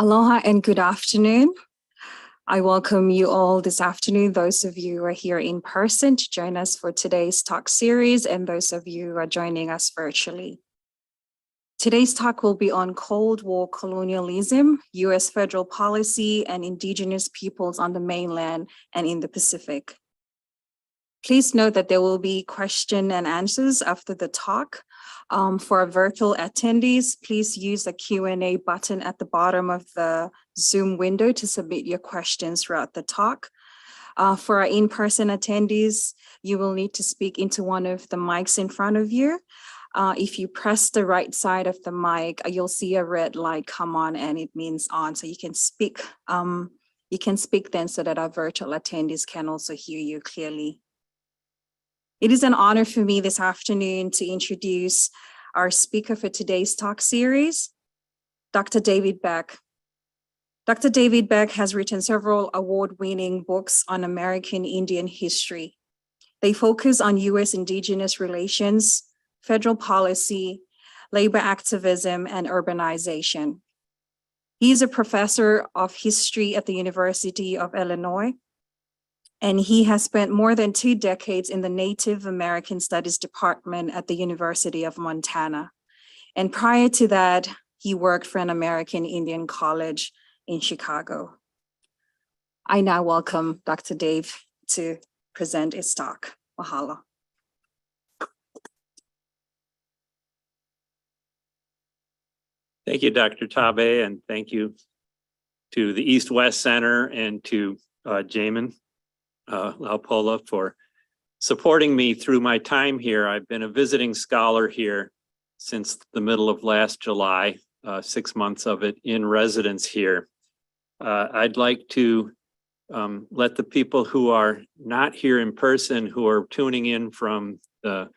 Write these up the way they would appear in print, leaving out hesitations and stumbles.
Aloha and good afternoon. I welcome you all this afternoon, those of you who are here in person to join us for today's talk series, and those of you who are joining us virtually. Today's talk will be on Cold War colonialism, U.S. federal policy, and indigenous peoples on the mainland and in the Pacific. Please note that there will be question and answers after the talk. For our virtual attendees, please use the Q&A button at the bottom of the Zoom window to submit your questions throughout the talk. For our in-person attendees, you will need to speak into one of the mics in front of you. If you press the right side of the mic, you'll see a red light come on and it means on, so you can speak. You can speak then so that our virtual attendees can also hear you clearly. It is an honor for me this afternoon to introduce our speaker for today's talk series, Dr. David Beck. Dr. David Beck has written several award-winning books on American Indian history. They focus on U.S. Indigenous relations, federal policy, labor activism, and urbanization. He is a professor of history at the University of Illinois, and he has spent more than 2 decades in the Native American Studies Department at the University of Montana. And prior to that, he worked for an American Indian college in Chicago. I now welcome Dr. Dave to present his talk. Mahalo. Thank you, Dr. Tabe, and thank you to the East-West Center and to Jamin Laupola for supporting me through my time here. I've been a visiting scholar here since the middle of last July, 6 months of it in residence here. I'd like to let the people who are not here in person, who are tuning in from the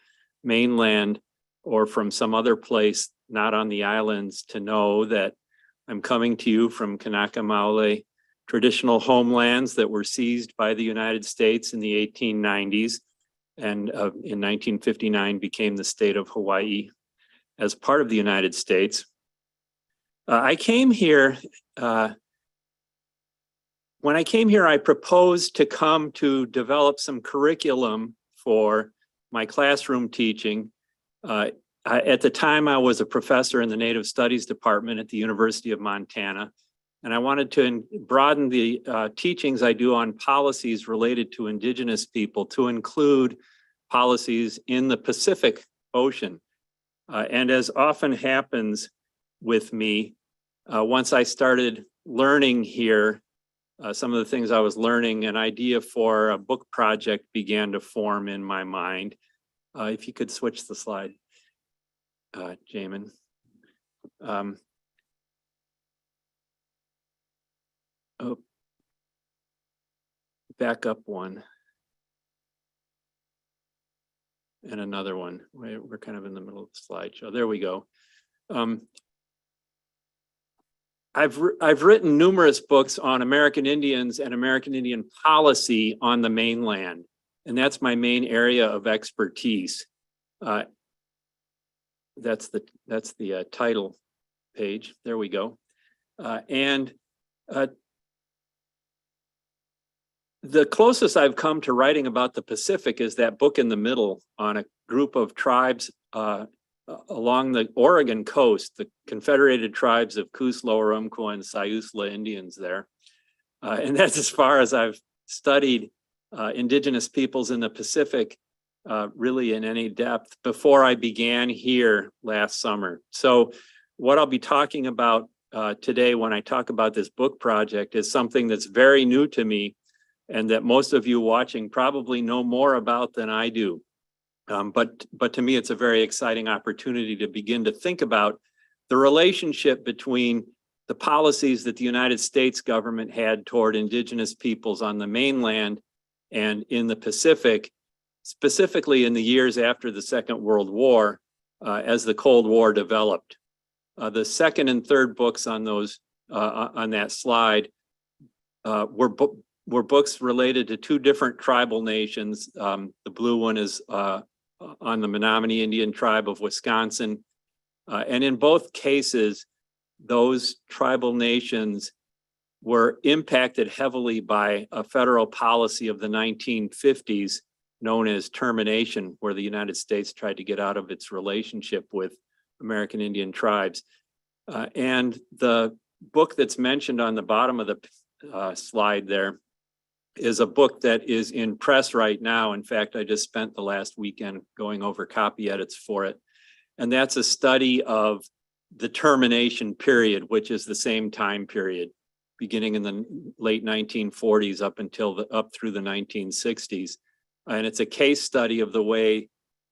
mainland or from some other place not on the islands, to know that I'm coming to you from Kanaka Maoli traditional homelands that were seized by the United States in the 1890s, and in 1959 became the state of Hawaii as part of the United States. I came here, when I came here, I proposed to come to develop some curriculum for my classroom teaching. At the time, I was a professor in the Native Studies Department at the University of Montana. And I wanted to broaden the teachings I do on policies related to indigenous people to include policies in the Pacific Ocean. And as often happens with me, once I started learning here, some of the things I was learning, an idea for a book project began to form in my mind. If you could switch the slide, Jamin. Oh, back up one. And another one. We're kind of in the middle of the slideshow. There we go. I've written numerous books on American Indians and American Indian policy on the mainland, and that's my main area of expertise. That's the title page. There we go. The closest I've come to writing about the Pacific is that book in the middle on a group of tribes along the Oregon coast, the Confederated Tribes of Coos, Lower Umpqua, and Siuslaw Indians there. And that's as far as I've studied indigenous peoples in the Pacific, really in any depth, before I began here last summer. So what I'll be talking about today when I talk about this book project is something that's very new to me, and that most of you watching probably know more about than I do. But to me, it's a very exciting opportunity to begin to think about the relationship between the policies that the United States government had toward indigenous peoples on the mainland and in the Pacific, specifically in the years after the Second World War, as the Cold War developed. The second and third books on those on that slide were books related to 2 different tribal nations. The blue one is on the Menominee Indian tribe of Wisconsin. And in both cases, those tribal nations were impacted heavily by a federal policy of the 1950s known as termination, where the United States tried to get out of its relationship with American Indian tribes. And the book that's mentioned on the bottom of the slide there is a book that is in press right now. In fact, I just spent the last weekend going over copy edits for it. And that's a study of the termination period, which is the same time period, beginning in the late 1940s up through the 1960s. And it's a case study of the ways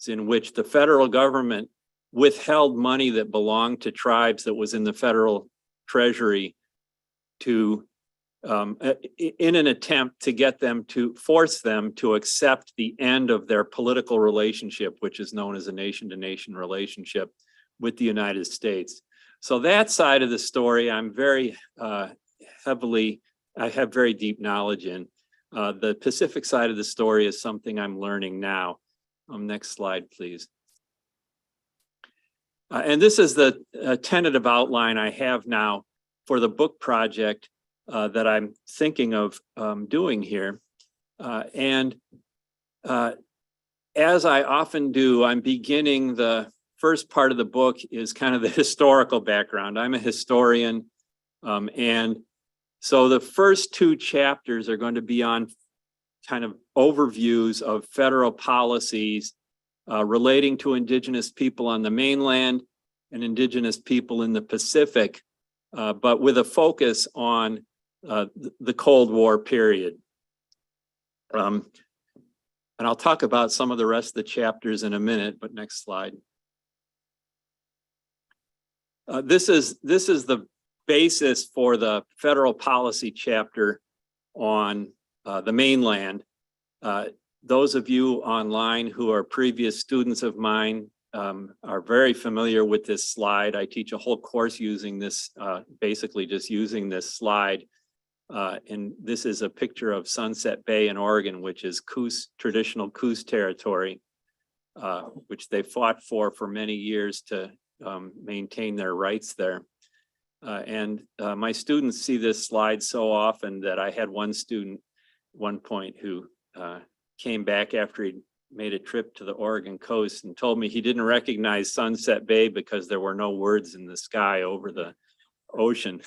in which the federal government withheld money that belonged to tribes that was in the federal treasury to in an attempt to get them to force them to accept the end of their political relationship, which is known as a nation-to-nation relationship with the United States. So that side of the story, I'm very I have very deep knowledge in. The Pacific side of the story is something I'm learning now. Next slide, please. And this is the tentative outline I have now for the book project that I'm thinking of doing here. And as I often do, I'm beginning the first part of the book is kind of the historical background. I'm a historian, and so the first two chapters are going to be on kind of overviews of federal policies relating to Indigenous people on the mainland and Indigenous people in the Pacific, but with a focus on the Cold War period. And I'll talk about some of the rest of the chapters in a minute, but next slide. This is the basis for the federal policy chapter on the mainland. Those of you online who are previous students of mine are very familiar with this slide. I teach a whole course using this, basically just using this slide. And this is a picture of Sunset Bay in Oregon, which is traditional Coos territory, which they fought for many years to maintain their rights there. And my students see this slide so often that I had one student at one point who came back after he'd made a trip to the Oregon coast and told me he didn't recognize Sunset Bay because there were no words in the sky over the ocean.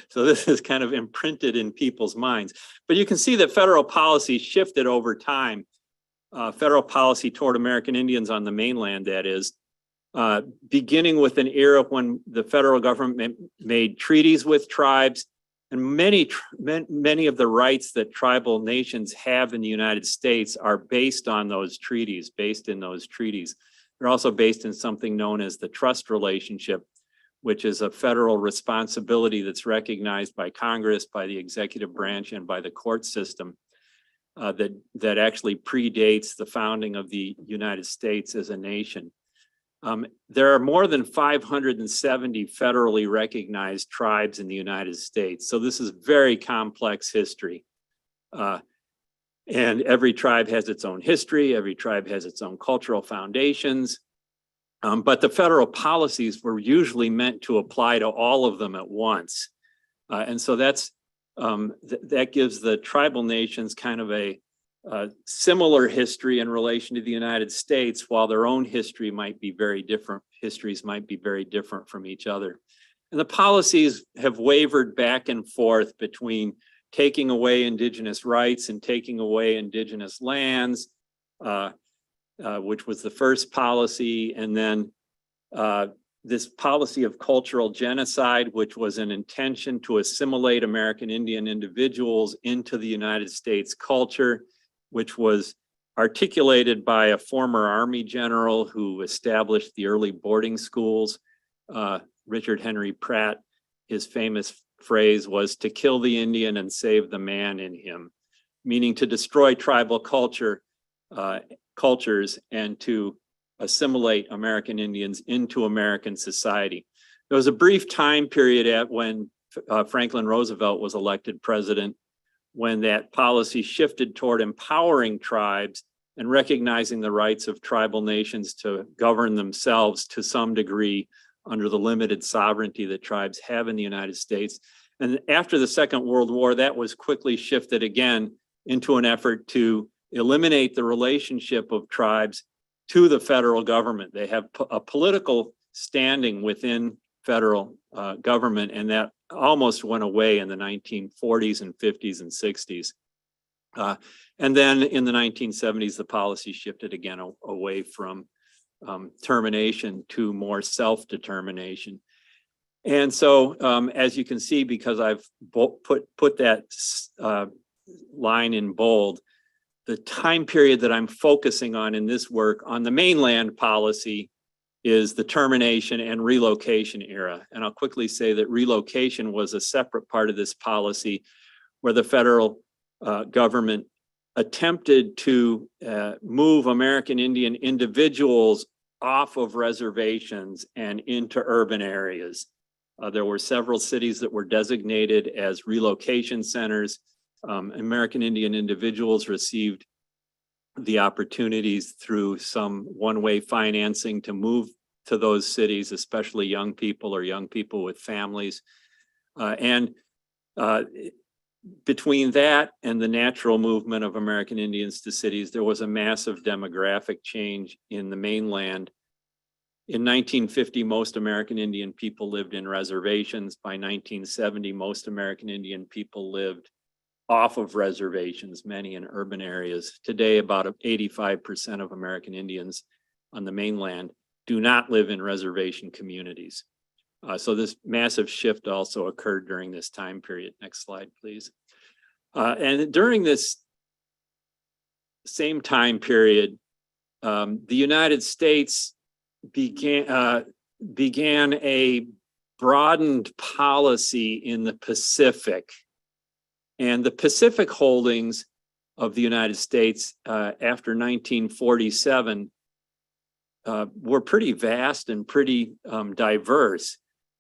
So this is kind of imprinted in people's minds. But you can see that federal policy shifted over time. Federal policy toward American Indians on the mainland, that is, beginning with an era when the federal government made treaties with tribes, and many of the rights that tribal nations have in the United States are based on those treaties, based in those treaties. They're also based in something known as the trust relationship, which is a federal responsibility that's recognized by Congress, by the executive branch, and by the court system that actually predates the founding of the United States as a nation. There are more than 570 federally recognized tribes in the United States. So this is very complex history. And every tribe has its own history. Every tribe has its own cultural foundations. But the federal policies were usually meant to apply to all of them at once. And so that gives the tribal nations kind of a similar history in relation to the United States, while their own history might be very different. Histories might be very different from each other. And the policies have wavered back and forth between taking away Indigenous rights and taking away Indigenous lands, which was the first policy, and then this policy of cultural genocide, which was an intention to assimilate American Indian individuals into the United States culture, which was articulated by a former Army general who established the early boarding schools, Richard Henry Pratt. His famous phrase was to kill the Indian and save the man in him, meaning to destroy tribal cultures and to assimilate American Indians into American society. There was a brief time period when Franklin Roosevelt was elected president, when that policy shifted toward empowering tribes and recognizing the rights of tribal nations to govern themselves to some degree under the limited sovereignty that tribes have in the United States. And after the Second World War, that was quickly shifted again into an effort to eliminate the relationship of tribes to the federal government. They have a political standing within federal government, and that almost went away in the 1940s and 50s and 60s. And then in the 1970s, the policy shifted again away from termination to more self-determination. And so, as you can see, because I've put that line in bold, the time period that I'm focusing on in this work on the mainland policy is the termination and relocation era. And I'll quickly say that relocation was a separate part of this policy where the federal government attempted to move American Indian individuals off of reservations and into urban areas. There were several cities that were designated as relocation centers. American Indian individuals received the opportunities through some one-way financing to move to those cities, especially young people or young people with families. Between that and the natural movement of American Indians to cities, there was a massive demographic change in the mainland. In 1950, most American Indian people lived in reservations. By 1970, most American Indian people lived off of reservations, many in urban areas. Today, about 85% of American Indians on the mainland do not live in reservation communities. So this massive shift also occurred during this time period. Next slide, please. And during this same time period, the United States began a broadened policy in the Pacific. And the Pacific holdings of the United States after 1947 were pretty vast and pretty diverse.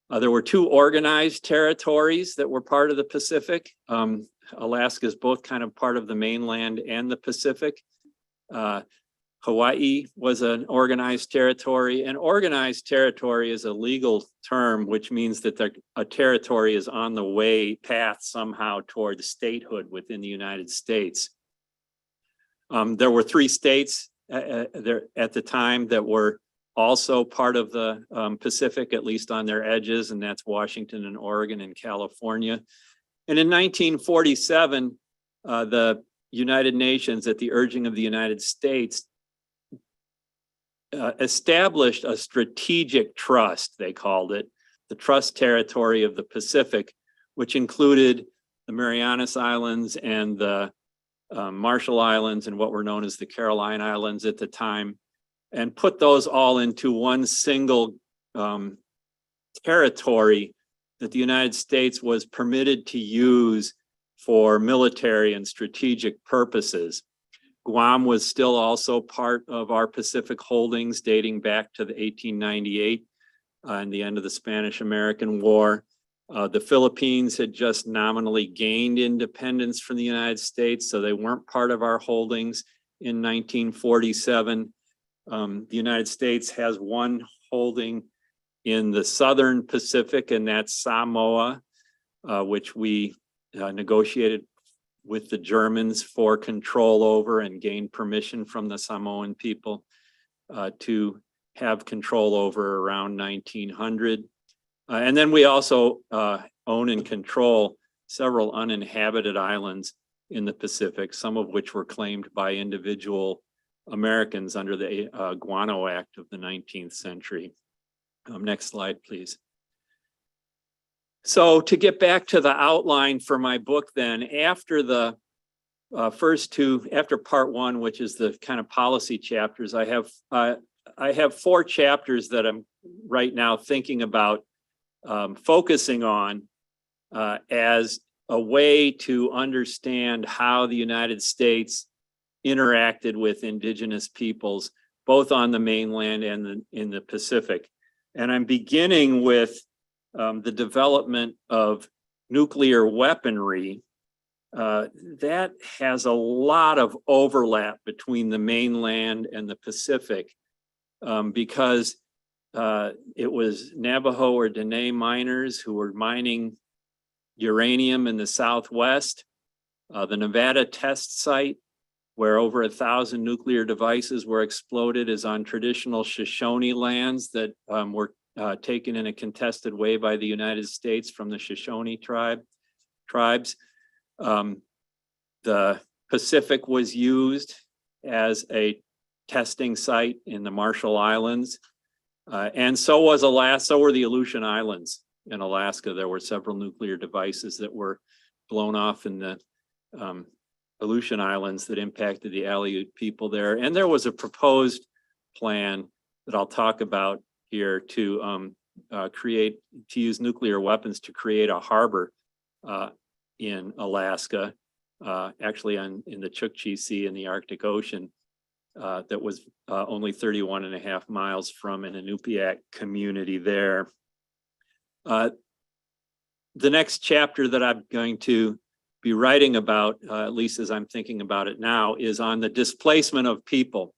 There were two organized territories that were part of the Pacific. Alaska is both kind of part of the mainland and the Pacific. Hawaii was an organized territory. And organized territory is a legal term, which means that a territory is on the path somehow toward statehood within the United States. There were three states there at the time that were also part of the Pacific, at least on their edges, and that's Washington and Oregon and California. And in 1947, the United Nations, at the urging of the United States, established a strategic trust, they called it, the Trust Territory of the Pacific, which included the Marianas Islands and the Marshall Islands and what were known as the Caroline Islands at the time, and put those all into one single territory that the United States was permitted to use for military and strategic purposes. Guam was still also part of our Pacific holdings dating back to the 1898 and the end of the Spanish-American War. The Philippines had just nominally gained independence from the United States, so they weren't part of our holdings in 1947. The United States has one holding in the Southern Pacific, and that's Samoa, which we negotiated with the Germans for control over and gained permission from the Samoan people to have control over around 1900. And then we also own and control several uninhabited islands in the Pacific, some of which were claimed by individual Americans under the Guano Act of the 19th century. Next slide, please. So to get back to the outline for my book then, after the after part one, which is the kind of policy chapters, I have 4 chapters that I'm right now thinking about focusing on as a way to understand how the United States interacted with indigenous peoples, both on the mainland and in the Pacific. And I'm beginning with the development of nuclear weaponry. That has a lot of overlap between the mainland and the Pacific because it was Navajo or Dene miners who were mining uranium in the Southwest. The Nevada test site, where over 1,000 nuclear devices were exploded, is on traditional Shoshone lands that were taken in a contested way by the United States from the Shoshone tribes. The Pacific was used as a testing site in the Marshall Islands. And so was Alaska, so were the Aleutian Islands in Alaska. There were several nuclear devices that were blown off in the Aleutian Islands that impacted the Aleut people there. And there was a proposed plan that I'll talk about here to use nuclear weapons to create a harbor in Alaska, actually in the Chukchi Sea in the Arctic Ocean, that was only 31.5 miles from an Inupiaq community there. The next chapter that I'm going to be writing about, at least as I'm thinking about it now, is on the displacement of people.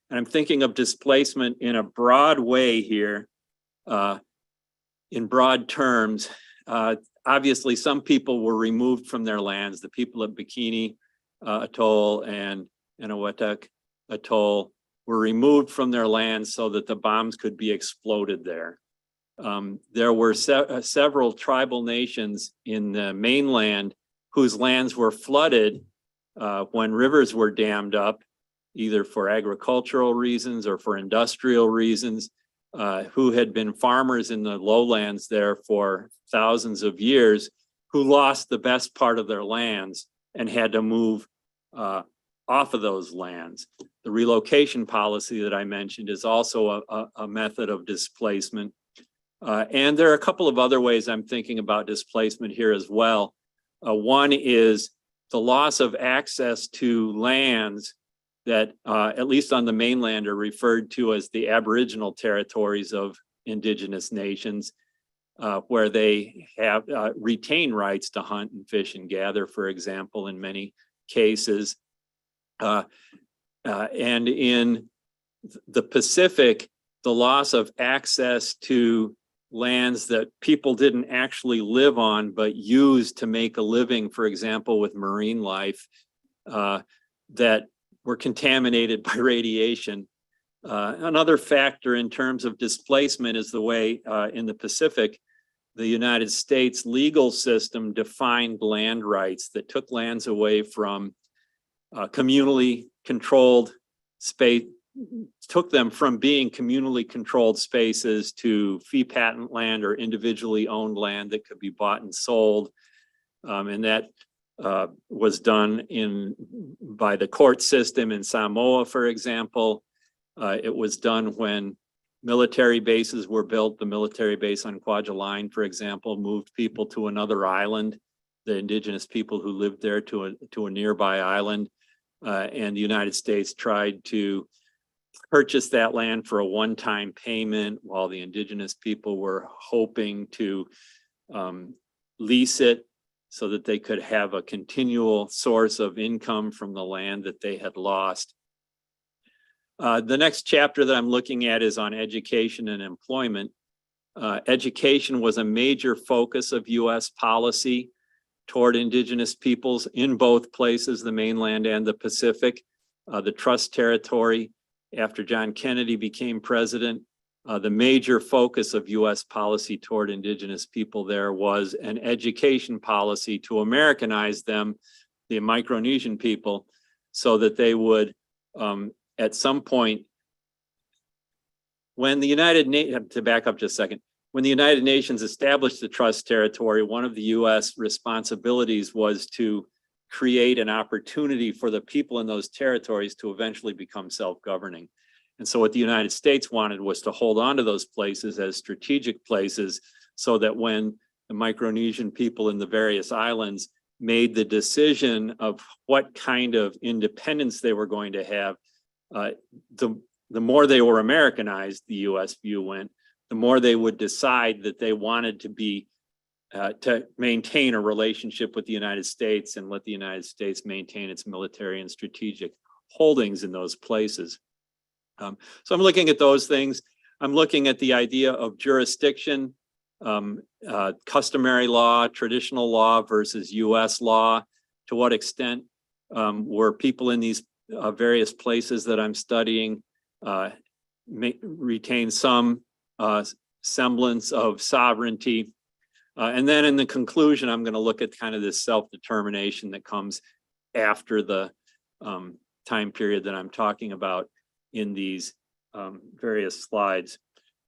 And I'm thinking of displacement in a broad way here, in broad terms. Obviously, some people were removed from their lands. The people at Bikini Atoll and Eniwetok Atoll were removed from their lands so that the bombs could be exploded there. There were several tribal nations in the mainland whose lands were flooded when rivers were dammed up, either for agricultural reasons or for industrial reasons, who had been farmers in the lowlands there for thousands of years, who lost the best part of their lands and had to move off of those lands. The relocation policy that I mentioned is also a method of displacement. And there are a couple of other ways I'm thinking about displacement here as well. One is the loss of access to lands that, at least on the mainland, are referred to as the Aboriginal territories of indigenous nations, where they have retained rights to hunt and fish and gather, for example, in many cases. And in the Pacific, the loss of access to lands that people didn't actually live on but used to make a living, for example, with marine life, that were contaminated by radiation. Another factor in terms of displacement is the way in the Pacific, the United States legal system defined land rights that took lands away from communally controlled space, took them from being communally controlled spaces to fee patent land or individually owned land that could be bought and sold. And that was done by the court system in Samoa, for example. It was done when military bases were built. The military base on Kwajalein, for example, moved people to another island, the indigenous people who lived there to a nearby island. And the United States tried to purchase that land for a one-time payment while the indigenous people were hoping to lease it so that they could have a continual source of income from the land that they had lost. The next chapter that I'm looking at is on education and employment. Education was a major focus of U.S. policy toward indigenous peoples in both places, the mainland and the Pacific. The Trust Territory, after John Kennedy became president, the major focus of U.S. policy toward indigenous people there was an education policy to Americanize them, the Micronesian people, so that they would, at some point, when the United Nations, to back up just a second, when the United Nations established the Trust Territory, one of the U.S. responsibilities was to create an opportunity for the people in those territories to eventually become self-governing. And so what the United States wanted was to hold on to those places as strategic places so that when the Micronesian people in the various islands made the decision of what kind of independence they were going to have, the more they were Americanized, the U.S. view went, the more they would decide that they wanted to be to maintain a relationship with the United States and let the United States maintain its military and strategic holdings in those places. So I'm looking at those things. I'm looking at the idea of jurisdiction, customary law, traditional law versus U.S. law. To what extent were people in these various places that I'm studying retain some semblance of sovereignty? And then in the conclusion, I'm going to look at kind of this self-determination that comes after the time period that I'm talking about in these various slides.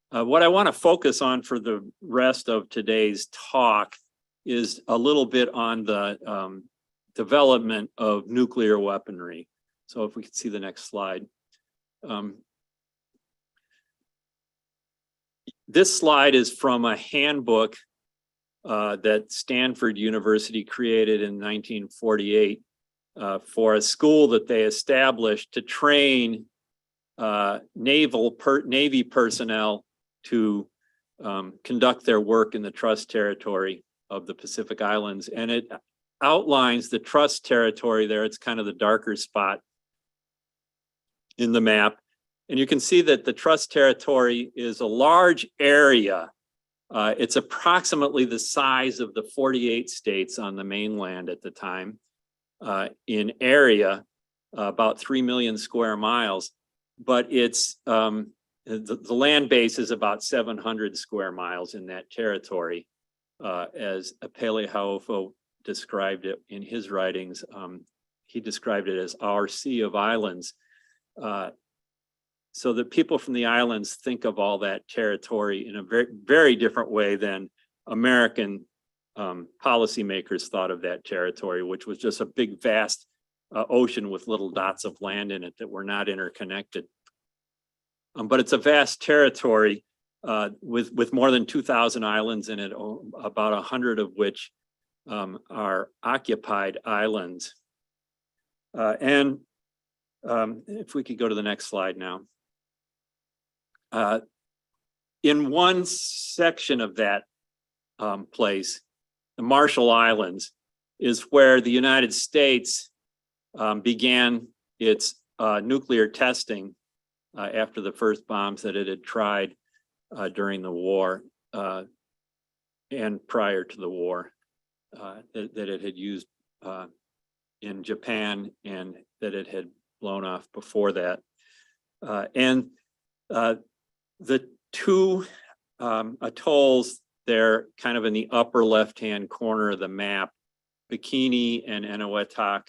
What I want to focus on for the rest of today's talk is a little bit on the development of nuclear weaponry. So if we could see the next slide. This slide is from a handbook that Stanford University created in 1948 for a school that they established to train Navy personnel to conduct their work in the trust territory of the Pacific Islands. And it outlines the trust territory there. It's kind of the darker spot in the map. And you can see that the trust territory is a large area. It's approximately the size of the 48 states on the mainland at the time in area, about 3 million square miles. But it's the land base is about 700 square miles in that territory, as Apele Haofo described it in his writings. He described it as our sea of islands. So that people from the islands think of all that territory in a very, very different way than American policymakers thought of that territory, which was just a big, vast ocean with little dots of land in it that were not interconnected. But it's a vast territory with more than 2,000 islands in it, about 100 of which are occupied islands. And if we could go to the next slide now. In one section of that place, the Marshall Islands, is where the United States began its nuclear testing after the first bombs that it had tried during the war and prior to the war that it had used in Japan and that it had blown off before that. The two atolls there, kind of in the upper left-hand corner of the map, Bikini and Eniwetok,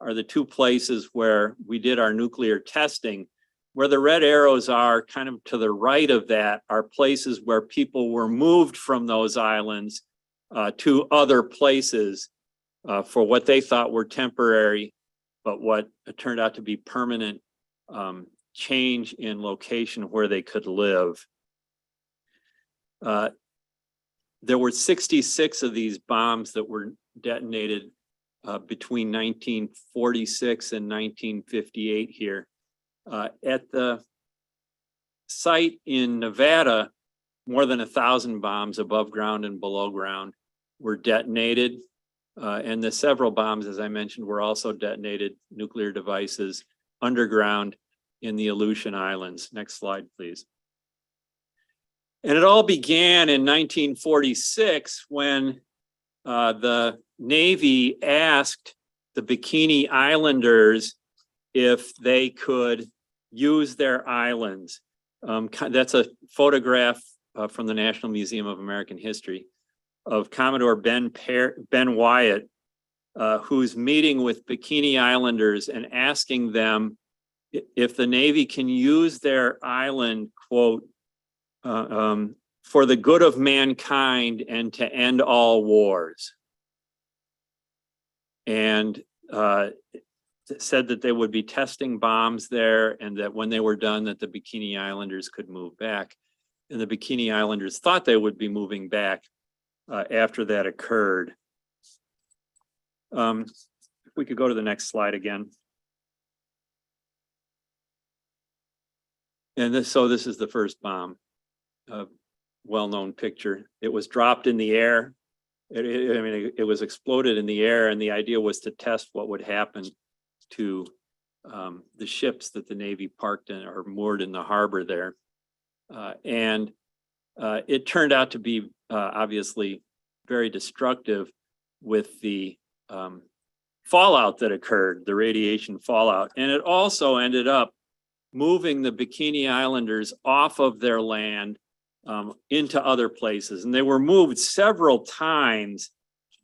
are the two places where we did our nuclear testing. Where the red arrows are, kind of to the right of that, are places where people were moved from those islands to other places for what they thought were temporary, but what turned out to be permanent change in location where they could live. There were 66 of these bombs that were detonated between 1946 and 1958 here. At the site in Nevada, more than 1,000 bombs above ground and below ground were detonated. And the several bombs, as I mentioned, were also detonated nuclear devices underground in the Aleutian Islands. Next slide, please. And it all began in 1946 when the Navy asked the Bikini Islanders if they could use their islands. That's a photograph from the National Museum of American History of Commodore Ben Wyatt, who's meeting with Bikini Islanders and asking them if the Navy can use their island, quote, for the good of mankind and to end all wars. And said that they would be testing bombs there and that when they were done that the Bikini Islanders could move back. And the Bikini Islanders thought they would be moving back after that occurred. If we could go to the next slide again. And so this is the first bomb, a well-known picture. It was dropped in the air. It was exploded in the air, and the idea was to test what would happen to the ships that the Navy parked in or moored in the harbor there. And it turned out to be obviously very destructive with the fallout that occurred, the radiation fallout. And it also ended up moving the Bikini Islanders off of their land into other places. And they were moved several times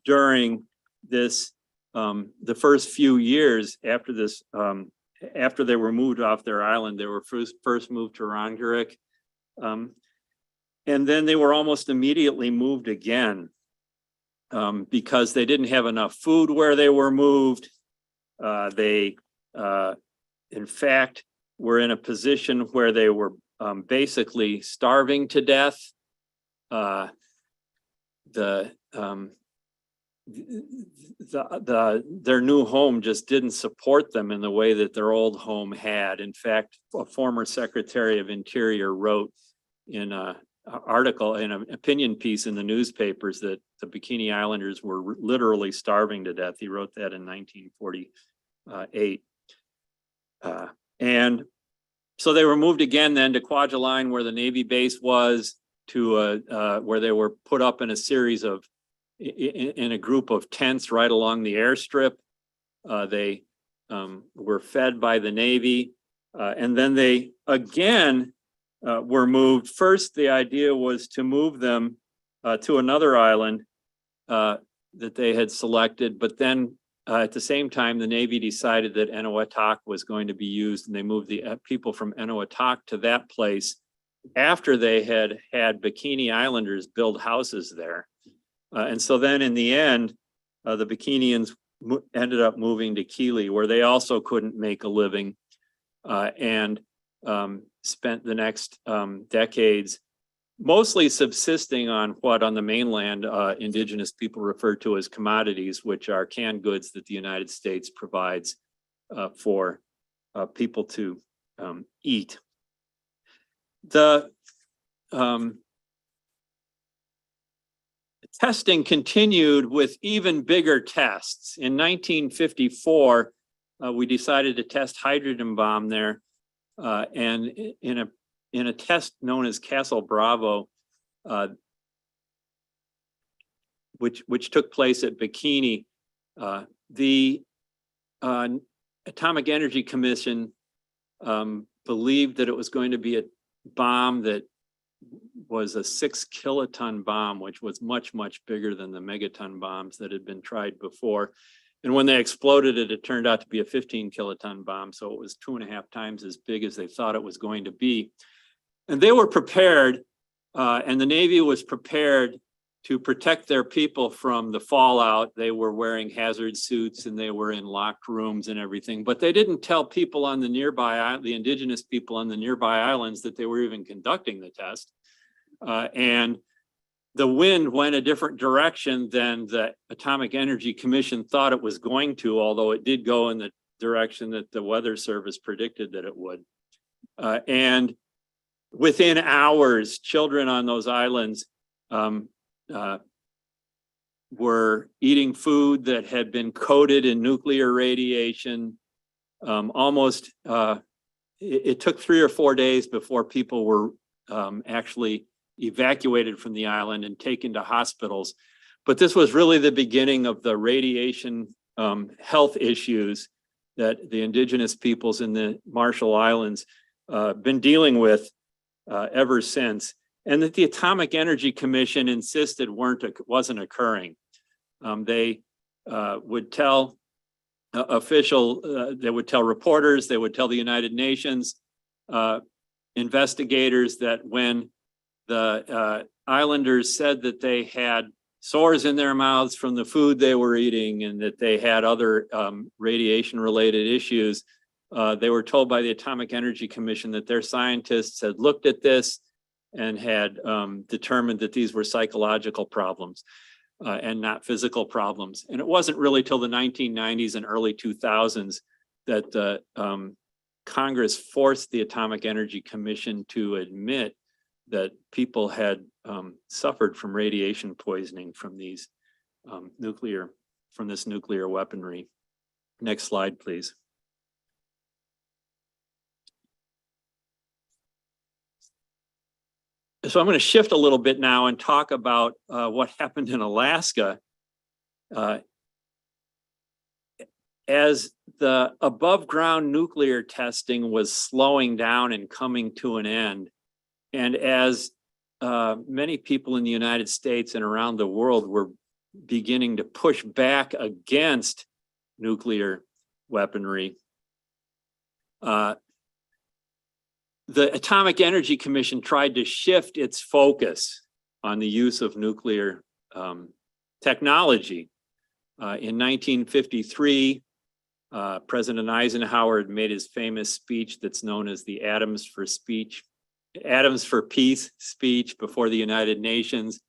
during this, the first few years after this, after they were moved off their island. They were first moved to Rongerik. And then they were almost immediately moved again because they didn't have enough food where they were moved. They, in fact, were in a position where they were basically starving to death. Their new home just didn't support them in the way that their old home had. In fact, a former Secretary of Interior wrote in an article, in an opinion piece in the newspapers, that the Bikini Islanders were literally starving to death. He wrote that in 1948. And so they were moved again then to Kwajalein, where the Navy base was, to where they were put up in a series of, in a group of tents right along the airstrip. They were fed by the Navy, and then they again were moved. First, the idea was to move them to another island that they had selected, but then at the same time, the Navy decided that Eniwetok was going to be used, and they moved the people from Eniwetok to that place after they had had Bikini Islanders build houses there. And so then in the end, the Bikinians ended up moving to Kili, where they also couldn't make a living, and spent the next decades mostly subsisting on what on the mainland indigenous people refer to as commodities, which are canned goods that the United States provides for people to eat. The testing continued with even bigger tests. In 1954, we decided to test hydrogen bomb there, and in a test known as Castle Bravo, which took place at Bikini, the Atomic Energy Commission believed that it was going to be a bomb that was a 6 kiloton bomb, which was much, much bigger than the megaton bombs that had been tried before. And when they exploded it, it turned out to be a 15 kiloton bomb. So it was 2.5 times as big as they thought it was going to be. And they were prepared, and the Navy was prepared to protect their people from the fallout. They were wearing hazard suits and they were in locked rooms and everything, but they didn't tell people on the nearby, the indigenous people on the nearby islands, that they were even conducting the test. And the wind went a different direction than the Atomic Energy Commission thought it was going to, although it did go in the direction that the Weather Service predicted that it would. And within hours, children on those islands were eating food that had been coated in nuclear radiation. It took 3 or 4 days before people were actually evacuated from the island and taken to hospitals. But this was really the beginning of the radiation health issues that the indigenous peoples in the Marshall Islands been dealing with ever since, and that the Atomic Energy Commission insisted wasn't occurring. They would tell they would tell reporters, they would tell the United Nations investigators that when the islanders said that they had sores in their mouths from the food they were eating and that they had other radiation-related issues, they were told by the Atomic Energy Commission that their scientists had looked at this and had determined that these were psychological problems and not physical problems. And it wasn't really till the 1990s and early 2000s that Congress forced the Atomic Energy Commission to admit that people had suffered from radiation poisoning from these this nuclear weaponry. Next slide, please. So I'm going to shift a little bit now and talk about what happened in Alaska. As the above ground nuclear testing was slowing down and coming to an end, and as many people in the United States and around the world were beginning to push back against nuclear weaponry, the Atomic Energy Commission tried to shift its focus on the use of nuclear technology. In 1953, President Eisenhower had made his famous speech that's known as the Atoms for Peace speech before the United Nations.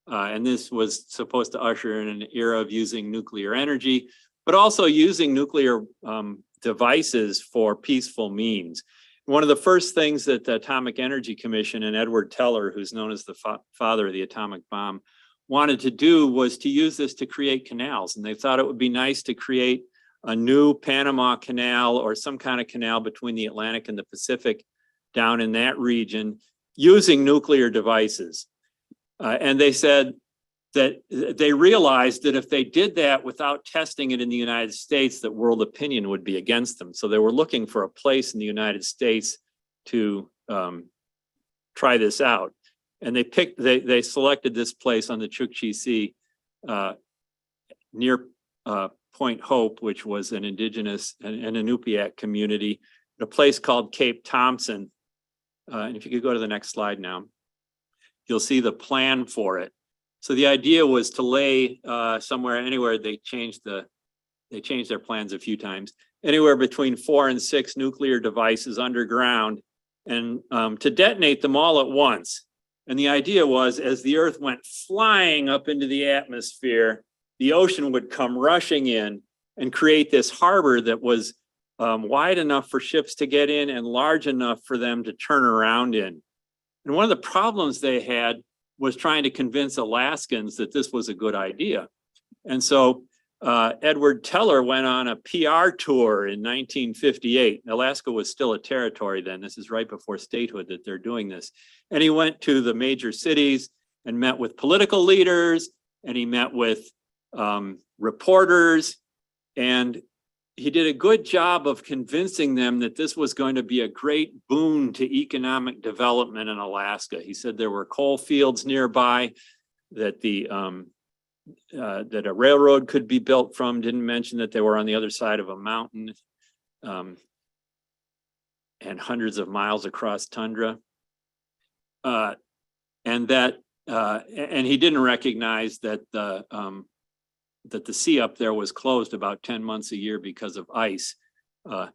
And this was supposed to usher in an era of using nuclear energy, but also using nuclear devices for peaceful means. One of the first things that the Atomic Energy Commission and Edward Teller, who's known as the father of the atomic bomb, wanted to do was to use this to create canals. And they thought it would be nice to create a new Panama Canal or some kind of canal between the Atlantic and the Pacific down in that region using nuclear devices. And they said that they realized that if they did that without testing it in the United States, that world opinion would be against them. So they were looking for a place in the United States to try this out. And they selected this place on the Chukchi Sea near Point Hope, which was an indigenous and Inupiaq community, a place called Cape Thompson. And if you could go to the next slide now, you'll see the plan for it. So the idea was to lay anywhere. They changed their plans a few times. Anywhere between 4 and 6 nuclear devices underground, and to detonate them all at once. And the idea was, as the Earth went flying up into the atmosphere, the ocean would come rushing in and create this harbor that was wide enough for ships to get in and large enough for them to turn around in. And one of the problems they had was trying to convince Alaskans that this was a good idea. And so Edward Teller went on a PR tour in 1958. Alaska was still a territory then. This is right before statehood that they're doing this. And he went to the major cities and met with political leaders, and he met with reporters, and he did a good job of convincing them that this was going to be a great boon to economic development in Alaska. He said there were coal fields nearby, that that a railroad could be built from. Didn't mention that they were on the other side of a mountain and hundreds of miles across tundra. And he didn't recognize that the sea up there was closed about 10 months a year because of ice. And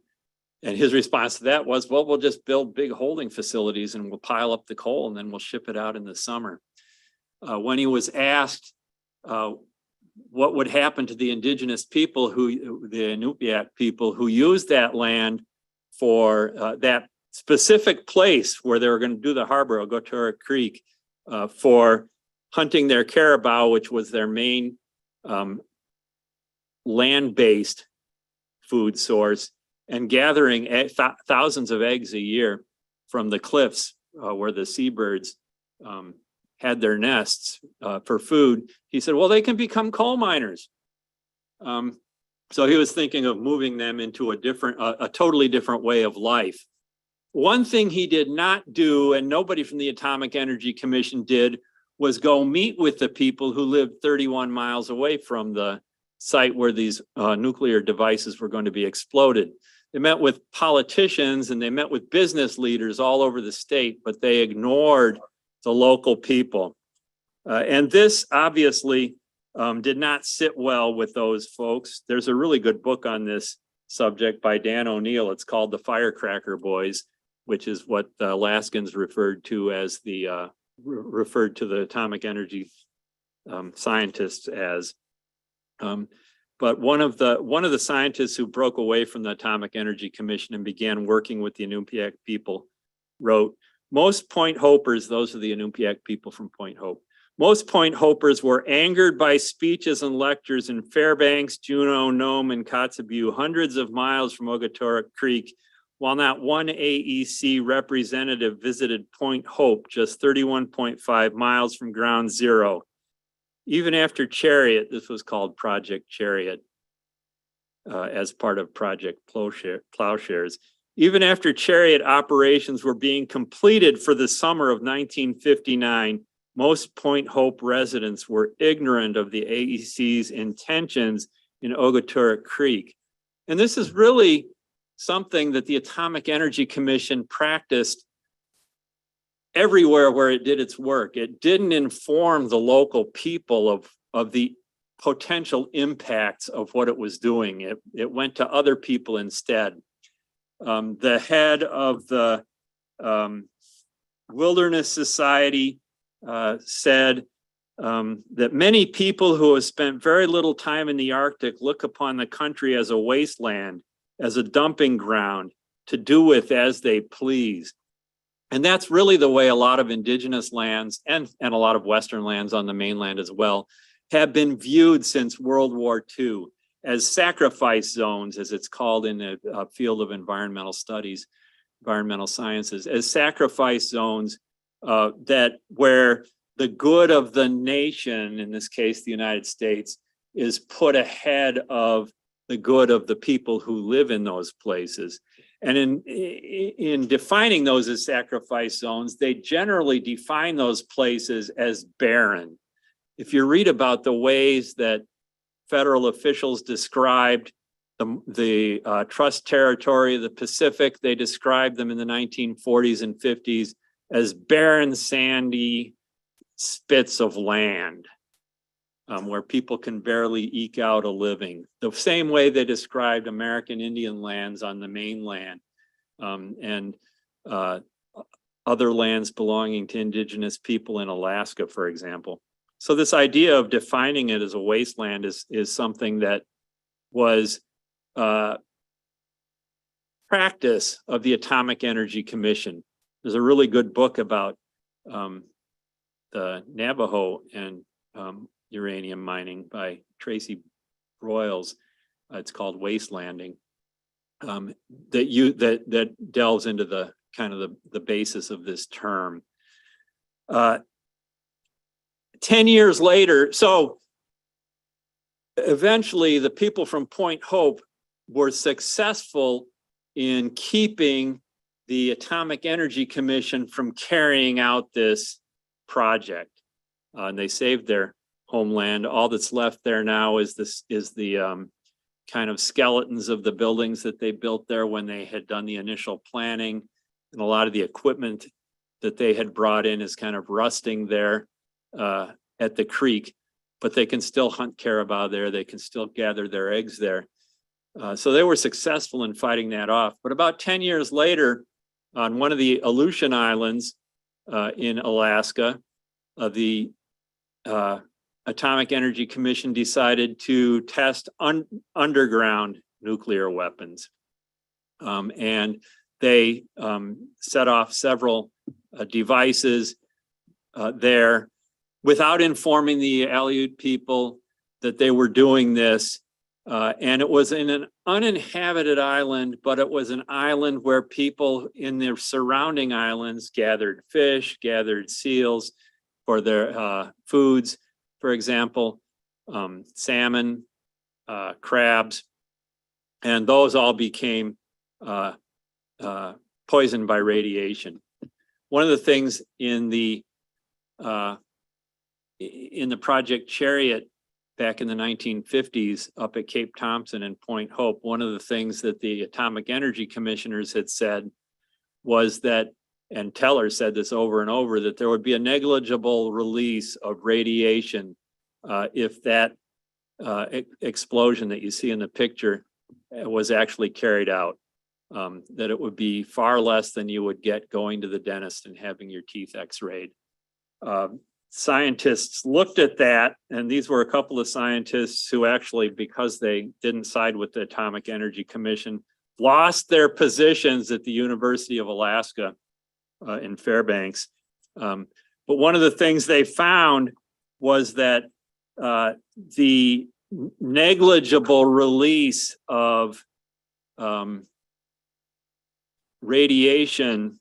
his response to that was, well, we'll just build big holding facilities and we'll pile up the coal and then we'll ship it out in the summer. When he was asked what would happen to the indigenous people, the Inupiaq people who used that land for that specific place where they were going to do the harbor, Ogotora Creek, for hunting their caribou, which was their main land-based food source, and gathering thousands of eggs a year from the cliffs where the seabirds had their nests for food. He said, well, they can become coal miners. So he was thinking of moving them into a totally different way of life. One thing he did not do, and nobody from the Atomic Energy Commission did, was go meet with the people who lived 31 miles away from the site where these nuclear devices were going to be exploded. They met with politicians and they met with business leaders all over the state, but they ignored the local people. And this obviously did not sit well with those folks. There's a really good book on this subject by Dan O'Neill. It's called The Firecracker Boys, which is what the Alaskans referred to as referred to the atomic energy scientists as. But one of the scientists who broke away from the Atomic Energy Commission and began working with the Inupiaq people wrote, most Point Hopers, those are the Inupiaq people from Point Hope, most Point Hopers were angered by speeches and lectures in Fairbanks, Juneau, Nome, and Kotzebue, hundreds of miles from Ogotora Creek, while not one AEC representative visited Point Hope, just 31.5 miles from ground zero. Even after Chariot, this was called Project Chariot, as part of Project Plowshares. Even after Chariot operations were being completed for the summer of 1959, most Point Hope residents were ignorant of the AEC's intentions in Ogoturk Creek. And this is really something that the Atomic Energy Commission practiced everywhere where it did its work. It didn't inform the local people of the potential impacts of what it was doing. It went to other people instead. The head of the Wilderness Society said that many people who have spent very little time in the Arctic look upon the country as a wasteland, as a dumping ground to do with as they please. And that's really the way a lot of indigenous lands and a lot of Western lands on the mainland as well have been viewed since World War II as sacrifice zones, as it's called in the field of environmental studies, environmental sciences, as sacrifice zones that where the good of the nation, in this case, the United States, is put ahead of the good of the people who live in those places. And in defining those as sacrifice zones, they generally define those places as barren. If you read about the ways that federal officials described the trust territory of the Pacific, they described them in the 1940s and 50s as barren, sandy spits of land where people can barely eke out a living. The same way they described American Indian lands on the mainland and other lands belonging to indigenous people in Alaska, for example. So this idea of defining it as a wasteland is something that was practice of the Atomic Energy Commission. There's a really good book about the Navajo and uranium mining by Tracy Broyles. It's called Wastelanding. That delves into the kind of the basis of this term. 10 years later, so eventually the people from Point Hope were successful in keeping the Atomic Energy Commission from carrying out this project. And they saved their homeland. All that's left there now is the kind of skeletons of the buildings that they built there when they had done the initial planning. And a lot of the equipment that they had brought in is kind of rusting there at the creek, but they can still hunt caribou there. They can still gather their eggs there. So they were successful in fighting that off. But about 10 years later, on one of the Aleutian Islands in Alaska, the Atomic Energy Commission decided to test underground nuclear weapons. And they set off several devices there without informing the Aleut people that they were doing this. And it was in an uninhabited island, but it was an island where people in the surrounding islands gathered fish, gathered seals for their foods, for example, salmon, crabs, and those all became poisoned by radiation. One of the things in the Project Chariot back in the 1950s up at Cape Thompson and Point Hope, one of the things that the Atomic Energy Commissioners had said was that, and Teller said this over and over, that there would be a negligible release of radiation if that explosion that you see in the picture was actually carried out, that it would be far less than you would get going to the dentist and having your teeth x-rayed. Scientists looked at that, and these were a couple of scientists who actually, because they didn't side with the Atomic Energy Commission, lost their positions at the University of Alaska in Fairbanks. But one of the things they found was that the negligible release of radiation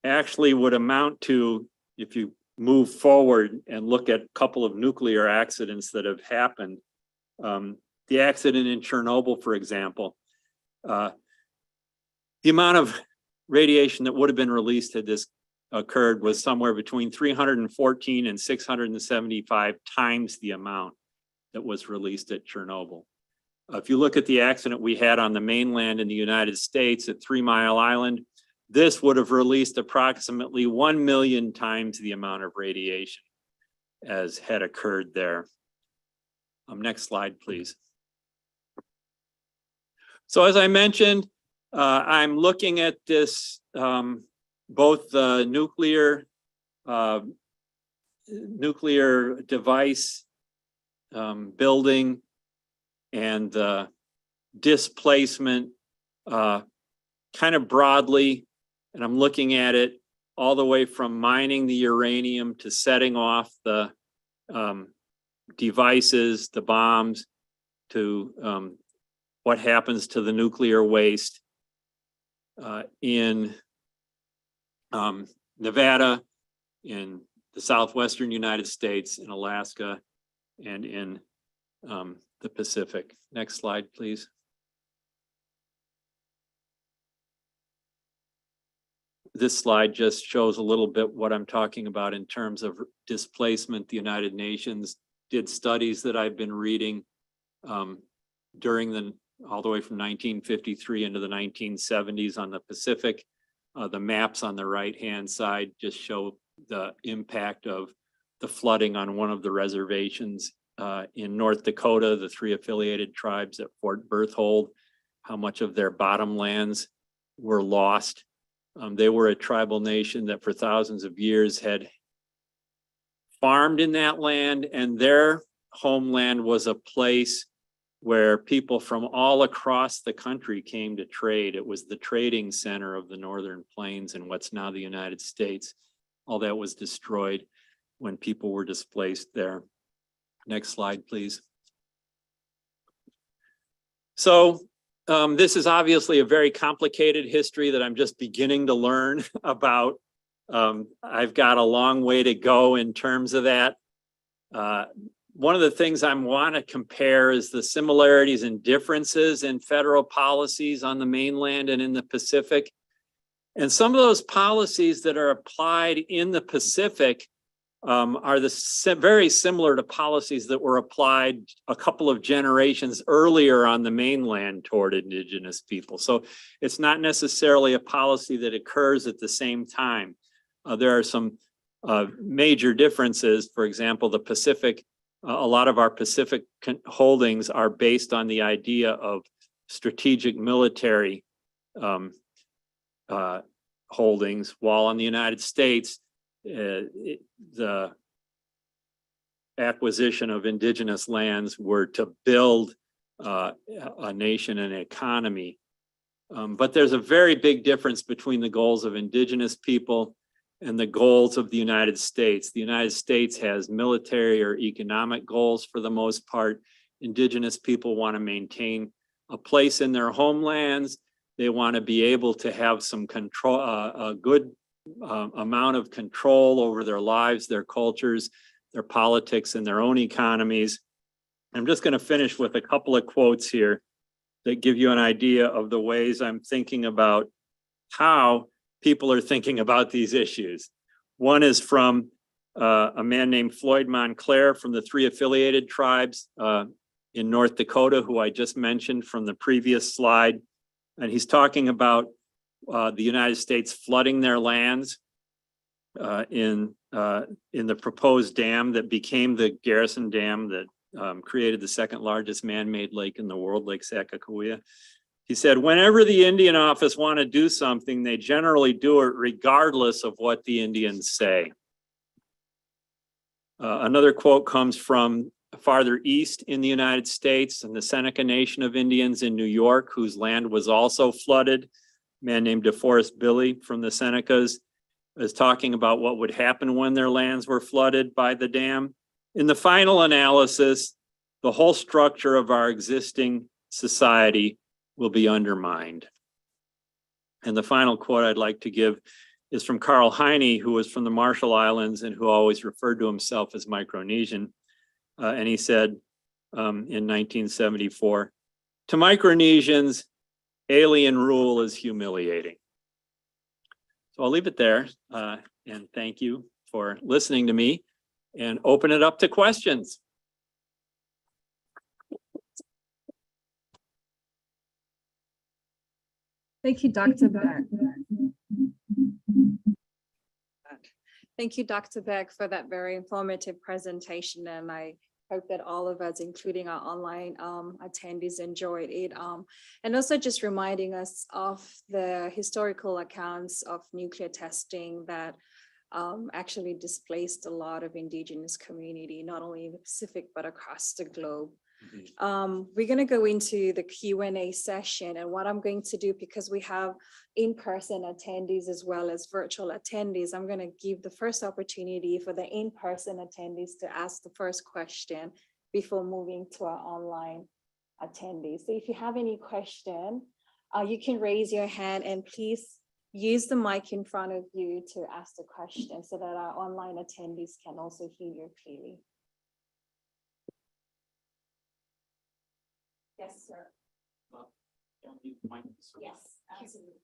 actually would amount to, if you move forward and look at a couple of nuclear accidents that have happened, the accident in Chernobyl, for example, the amount of radiation that would have been released had this occurred was somewhere between 314 and 675 times the amount that was released at Chernobyl. If you look at the accident we had on the mainland in the United States at 3 Mile Island, this would have released approximately 1 million times the amount of radiation as had occurred there. Next slide, please. So as I mentioned, I'm looking at this, both the nuclear device building and the displacement kind of broadly, and I'm looking at it all the way from mining the uranium to setting off the devices, the bombs, to what happens to the nuclear waste in Nevada, in the southwestern United States, in Alaska, and in the Pacific. Next slide, please. This slide just shows a little bit what I'm talking about in terms of displacement. The United Nations did studies that I've been reading during all the way from 1953 into the 1970s on the Pacific. The maps on the right-hand side just show the impact of the flooding on one of the reservations in North Dakota, the 3 affiliated tribes at Fort Berthold, how much of their bottomlands were lost. They were a tribal nation that for thousands of years had farmed in that land, and their homeland was a place where people from all across the country came to trade. It was the trading center of the Northern Plains in what's now the United States. All that was destroyed when people were displaced there. Next slide, please. So this is obviously a very complicated history that I'm just beginning to learn about. I've got a long way to go in terms of that. One of the things I want to compare is the similarities and differences in federal policies on the mainland and in the Pacific. And some of those policies that are applied in the Pacific are very similar to policies that were applied a couple of generations earlier on the mainland toward Indigenous people. So it's not necessarily a policy that occurs at the same time. There are some major differences. For example, the Pacific, a lot of our Pacific holdings are based on the idea of strategic military holdings, while on the United States, the acquisition of indigenous lands were to build a nation and economy. But there's a very big difference between the goals of indigenous people and the goals of the United States. The United States has military or economic goals for the most part. Indigenous people want to maintain a place in their homelands. They want to be able to have some control, a good amount of control over their lives, their cultures, their politics, and their own economies. I'm just going to finish with a couple of quotes here that give you an idea of the ways I'm thinking about how people are thinking about these issues. One is from a man named Floyd Montclair from the 3 affiliated tribes in North Dakota, who I just mentioned from the previous slide. And he's talking about the United States flooding their lands in the proposed dam that became the Garrison Dam that created the second largest man-made lake in the world, Lake Sacagawea. He said, whenever the Indian office want to do something, they generally do it regardless of what the Indians say. Another quote comes from farther east in the United States and the Seneca Nation of Indians in New York, whose land was also flooded. A man named DeForest Billy from the Senecas is talking about what would happen when their lands were flooded by the dam. In the final analysis, the whole structure of our existing society will be undermined. And the final quote I'd like to give is from Carl Heine, who was from the Marshall Islands and who always referred to himself as Micronesian. And he said in 1974, "To Micronesians, alien rule is humiliating." So I'll leave it there and thank you for listening to me and open it up to questions. Thank you, Dr. Beck. Thank you, Dr. Beck, for that very informative presentation. And I hope that all of us, including our online attendees, enjoyed it. And also just reminding us of the historical accounts of nuclear testing that actually displaced a lot of Indigenous community, not only in the Pacific, but across the globe. We're going to go into the Q&A session, and what I'm going to do, because we have in-person attendees as well as virtual attendees, I'm going to give the first opportunity for the in-person attendees to ask the first question before moving to our online attendees. So if you have any question, you can raise your hand, and please use the mic in front of you to ask the question so that our online attendees can also hear you clearly. Yes, sir. Yes, absolutely.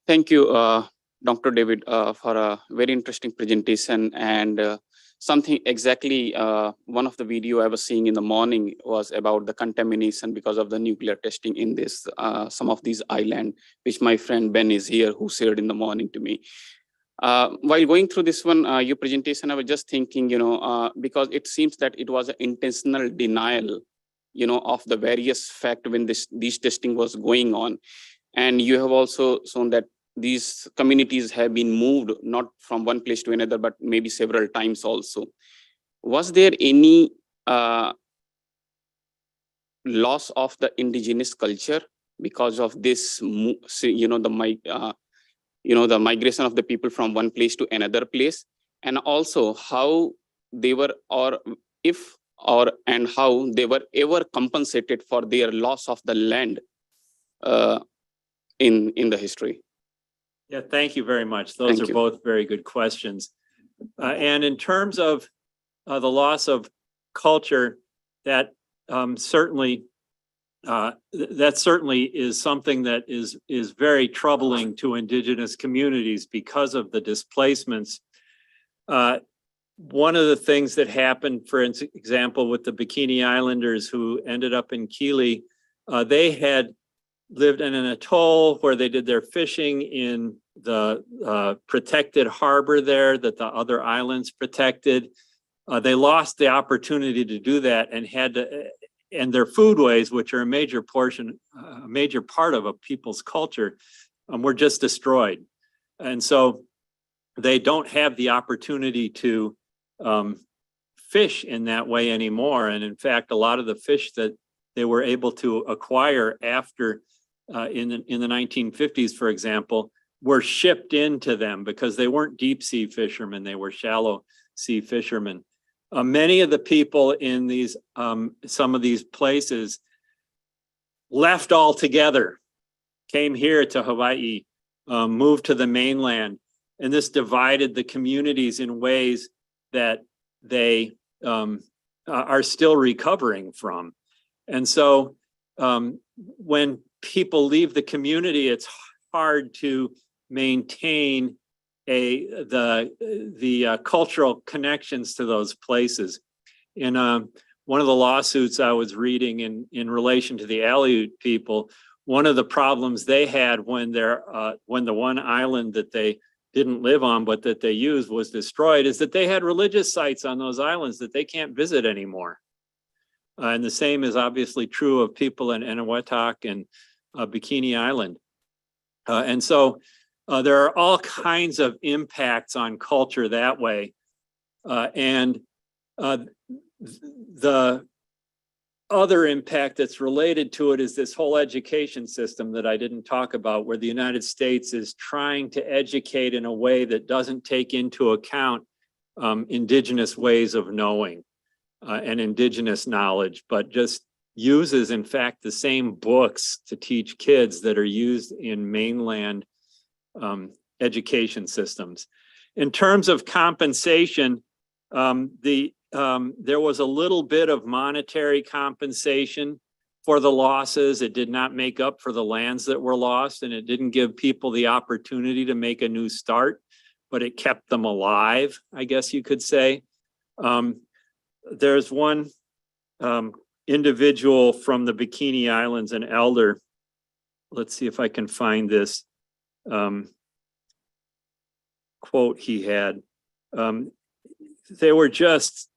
Thank you, Dr. David, for a very interesting presentation. And something exactly, one of the video I was seeing in the morning was about the contamination because of the nuclear testing in this, some of these islands, which my friend Ben is here, who shared in the morning to me. While going through this one, your presentation, I was just thinking, because it seems that it was an intentional denial, of the various facts when these testing was going on. And you have also shown that these communities have been moved, not from one place to another, but maybe several times also. Was there any loss of the indigenous culture because of this, the migration of the people from one place to another place, and also how they were, or if, or and how they were ever compensated for their loss of the land in the history? Yeah, thank you very much. Those are both very good questions. And in terms of the loss of culture, that certainly is something that is very troubling to Indigenous communities because of the displacements. One of the things that happened, for example, with the Bikini Islanders who ended up in Kili, they had lived in an atoll where they did their fishing in the protected harbor there that the other islands protected. They lost the opportunity to do that and had to, and their foodways, which are a major part of a people's culture, were just destroyed. And so they don't have the opportunity to fish in that way anymore. And in fact, a lot of the fish that they were able to acquire after in the 1950s, for example, were shipped into them because they weren't deep sea fishermen, they were shallow sea fishermen. Many of the people in these some of these places left altogether, came here to Hawaii, moved to the mainland, and this divided the communities in ways that they are still recovering from. And so when people leave the community, it's hard to maintain the cultural connections to those places. In one of the lawsuits I was reading in relation to the Aleut people, one of the problems they had when the one island that they didn't live on but that they used was destroyed is that they had religious sites on those islands that they can't visit anymore. And the same is obviously true of people in Eniwetok and Bikini Island. And so there are all kinds of impacts on culture that way. And the other impact that's related to it is this whole education system that I didn't talk about, where the United States is trying to educate in a way that doesn't take into account indigenous ways of knowing and indigenous knowledge, but just uses, in fact, the same books to teach kids that are used in mainland education systems. In terms of compensation, there was a little bit of monetary compensation for the losses. It did not make up for the lands that were lost, and it didn't give people the opportunity to make a new start, but it kept them alive, I guess you could say. There's one individual from the Bikini Islands, an elder. Let's see if I can find this quote he had. They were just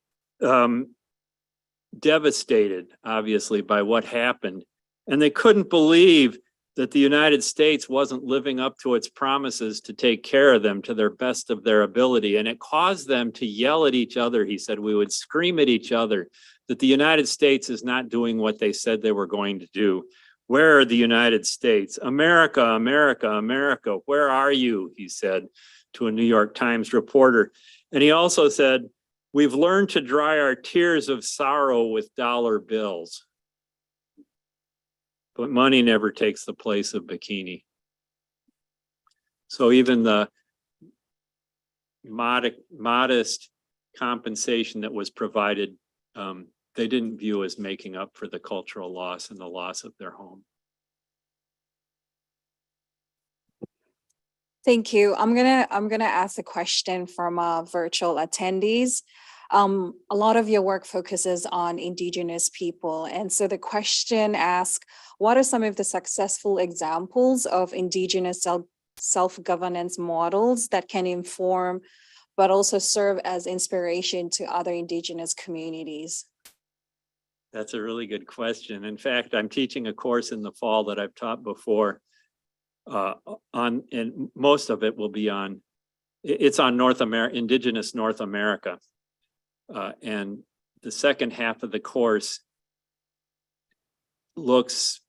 devastated, obviously, by what happened. And they couldn't believe that the United States wasn't living up to its promises to take care of them to their best of their ability. And it caused them to yell at each other. He said, we would scream at each other that the United States is not doing what they said they were going to do. Where are the United States? America, America, America, where are you? He said to a New York Times reporter. And he also said, we've learned to dry our tears of sorrow with dollar bills. But money never takes the place of bikini. So even the modest compensation that was provided, they didn't view as making up for the cultural loss and the loss of their home. Thank you. I'm gonna ask a question from our virtual attendees. A lot of your work focuses on Indigenous people. And so the question asks, what are some of the successful examples of Indigenous self-governance models that can inform, but also serve as inspiration to other Indigenous communities? That's a really good question. In fact, I'm teaching a course in the fall that I've taught before and most of it will be on, it's on Indigenous North America. And the second half of the course looks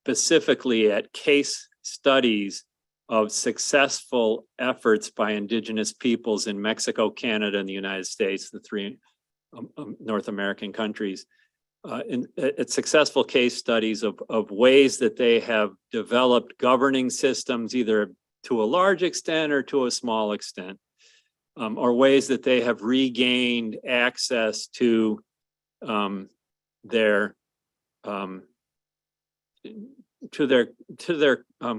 specifically at case studies of successful efforts by Indigenous peoples in Mexico, Canada, and the United States, the three North American countries. It's successful case studies of ways that they have developed governing systems, either to a large extent or to a small extent, or ways that they have regained access to their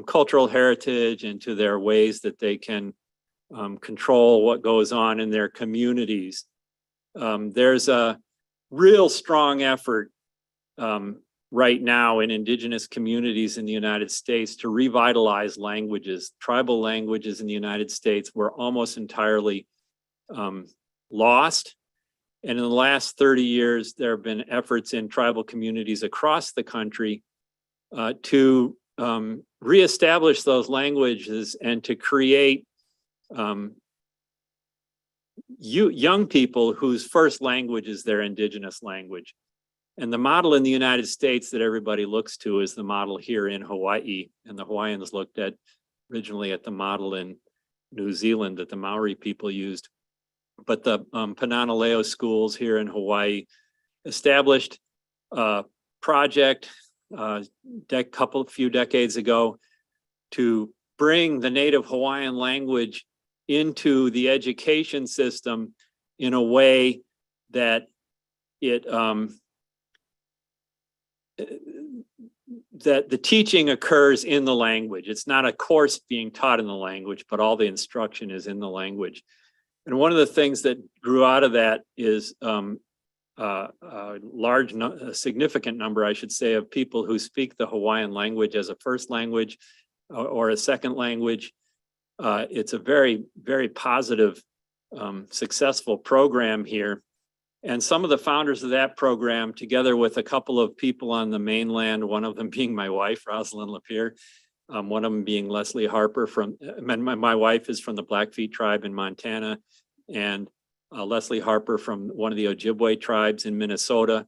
cultural heritage and to their ways that they can control what goes on in their communities. There's a real strong effort right now in Indigenous communities in the United States to revitalize languages. Tribal languages in the United States were almost entirely lost. And in the last 30 years, there have been efforts in tribal communities across the country to reestablish those languages and to create young people whose first language is their Indigenous language. And the model in the United States that everybody looks to is the model here in Hawaii. And the Hawaiians looked at originally at the model in New Zealand that the Maori people used. But the Pananaleo schools here in Hawaii established a project few decades ago to bring the native Hawaiian language into the education system in a way that that the teaching occurs in the language. It's not a course being taught in the language, but all the instruction is in the language. And one of the things that grew out of that is a significant number, I should say, of people who speak the Hawaiian language as a first language or a second language. It's a very, very positive, successful program here. And some of the founders of that program, together with a couple of people on the mainland, one of them being my wife, Rosalind Lapierre, one of them being Leslie Harper my wife is from the Blackfeet tribe in Montana, and Leslie Harper from one of the Ojibwe tribes in Minnesota,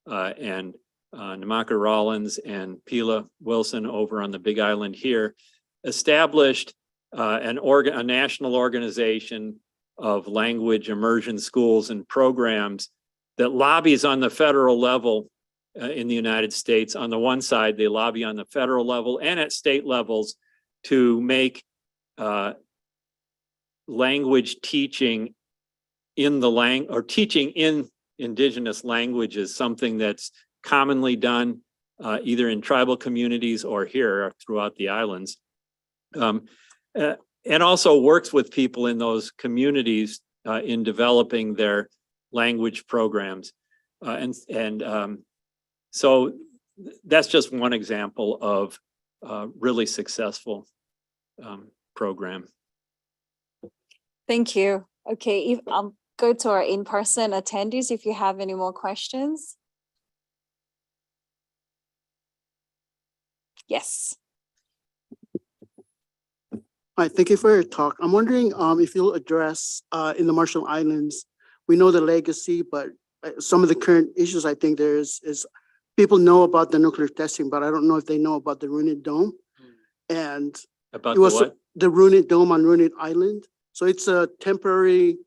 and Namaka Rollins and Pila Wilson over on the Big Island here, established a national organization of language immersion schools and programs that lobbies on the federal level in the United States. On the one side, they lobby on the federal level and at state levels to make language teaching in the teaching in indigenous languages something that's commonly done either in tribal communities or here throughout the islands. And also works with people in those communities in developing their language programs. So that's just one example of a really successful program. Thank you. Okay, if I'll go to our in-person attendees if you have any more questions. Yes. Hi, thank you for your talk. I'm wondering if you'll address in the Marshall Islands, we know the legacy, but some of the current issues I think there is people know about the nuclear testing, but I don't know if they know about the Runit Dome. And About the what? The Runit Dome on Runit Island. So it's a temporary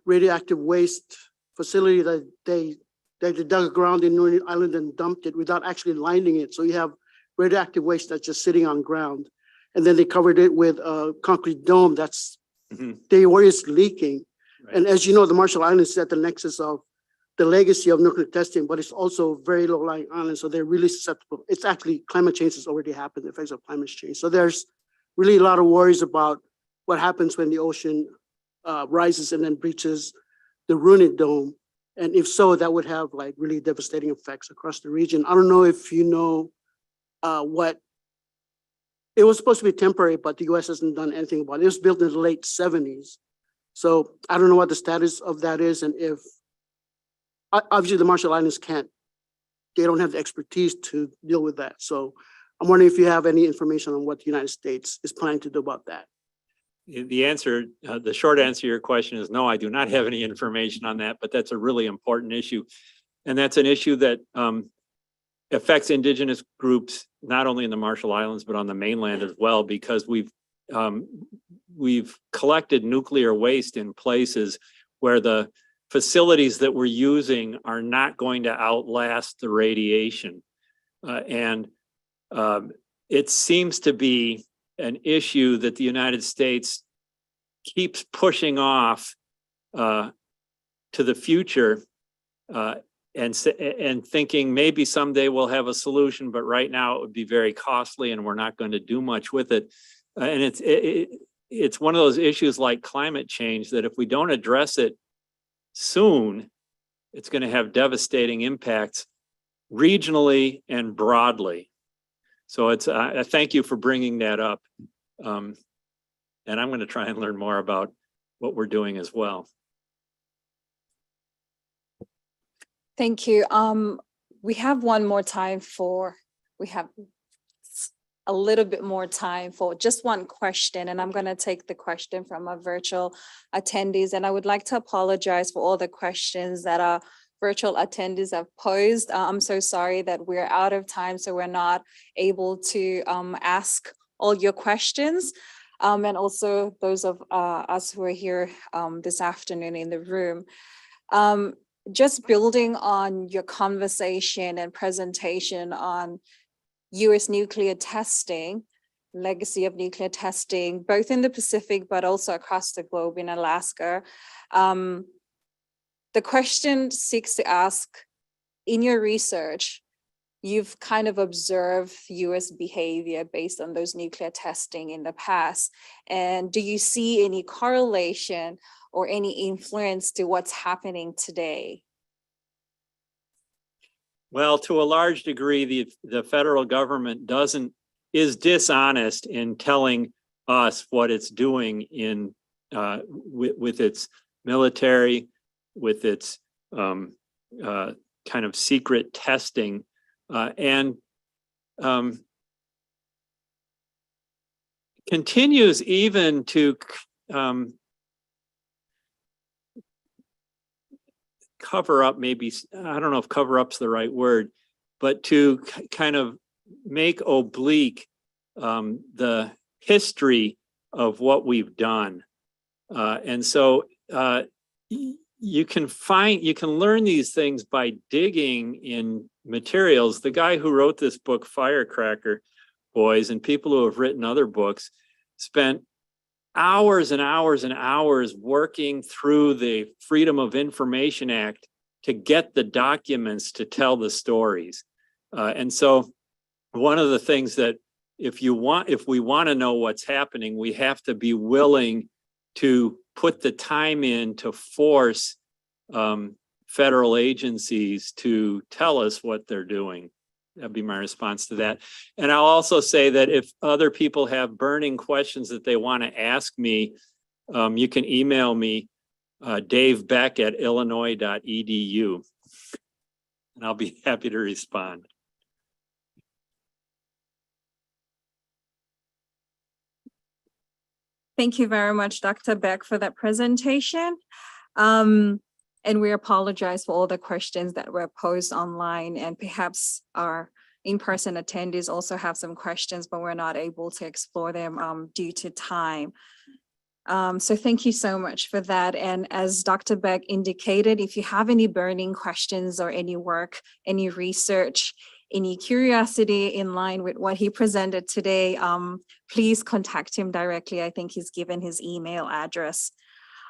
radioactive waste facility that they dug ground in Runit Island and dumped it without actually lining it. So you have radioactive waste that's just sitting on ground. And then they covered it with a concrete dome that's where it's leaking. Right. And as you know, the Marshall Islands is at the nexus of the legacy of nuclear testing, but it's also very low-lying island, so they're really susceptible. It's actually climate change has already happened, the effects of climate change. So there's really a lot of worries about what happens when the ocean rises and then breaches the Runit Dome. And if so, that would have like really devastating effects across the region. I don't know if you know what. It was supposed to be temporary, but the U.S. hasn't done anything about it. It was built in the late 70s. So I don't know what the status of that is. And if, obviously the Marshall Islands they don't have the expertise to deal with that. So I'm wondering if you have any information on what the United States is planning to do about that. The answer, the short answer to your question is no, I do not have any information on that, but that's a really important issue. And that's an issue that affects indigenous groups, not only in the Marshall Islands, but on the mainland as well, because we've collected nuclear waste in places where the facilities that we're using are not going to outlast the radiation. It seems to be an issue that the United States keeps pushing off to the future and thinking maybe someday we'll have a solution, but right now it would be very costly and we're not going to do much with it. And it's one of those issues like climate change that if we don't address it soon, it's going to have devastating impacts regionally and broadly. So I thank you for bringing that up. And I'm going to try and learn more about what we're doing as well. Thank you. We have a little bit more time for just one question, and I'm going to take the question from our virtual attendees. And I would like to apologize for all the questions that our virtual attendees have posed. I'm so sorry that we're out of time, so we're not able to ask all your questions. And also those of us who are here this afternoon in the room. Just building on your conversation and presentation on U.S. nuclear testing, legacy of nuclear testing, both in the Pacific, but also across the globe in Alaska. The question seeks to ask, in your research, you've kind of observed U.S. behavior based on those nuclear testing in the past. And do you see any correlation or any influence to what's happening today? Well, to a large degree, the federal government is dishonest in telling us what it's doing in with its military, with its kind of secret testing, and continues even to cover up, maybe, I don't know if cover up's the right word, but to kind of make oblique the history of what we've done. And so you can learn these things by digging in materials. The guy who wrote this book, Firecracker Boys, and people who have written other books spent hours and hours and hours working through the Freedom of Information Act to get the documents to tell the stories. And so one of the things that if we want to know what's happening, we have to be willing to put the time in to force federal agencies to tell us what they're doing. That'd be my response to that. And I'll also say that if other people have burning questions that they want to ask me, you can email me, Dave Beck at illinois.edu, and I'll be happy to respond. Thank you very much, Dr. Beck, for that presentation. And we apologize for all the questions that were posed online, and perhaps our in-person attendees also have some questions, but we're not able to explore them due to time. So thank you so much for that. And as Dr. Beck indicated, if you have any burning questions or any work, any research, any curiosity in line with what he presented today, please contact him directly. I think he's given his email address.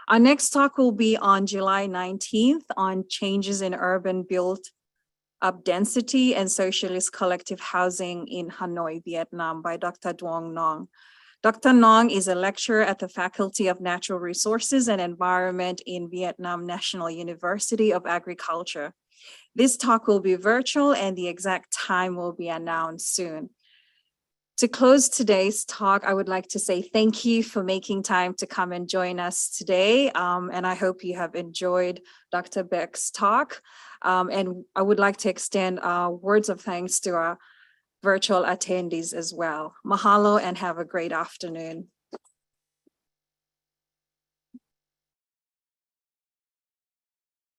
Our next talk will be on July 19th on changes in urban built up density and socialist collective housing in Hanoi, Vietnam by Dr. Duong Nong. Dr. Nong is a lecturer at the Faculty of Natural Resources and Environment in Vietnam National University of Agriculture. This talk will be virtual and the exact time will be announced soon. To close today's talk, I would like to say thank you for making time to come and join us today. And I hope you have enjoyed Dr. Beck's talk. And I would like to extend words of thanks to our virtual attendees as well. Mahalo and have a great afternoon.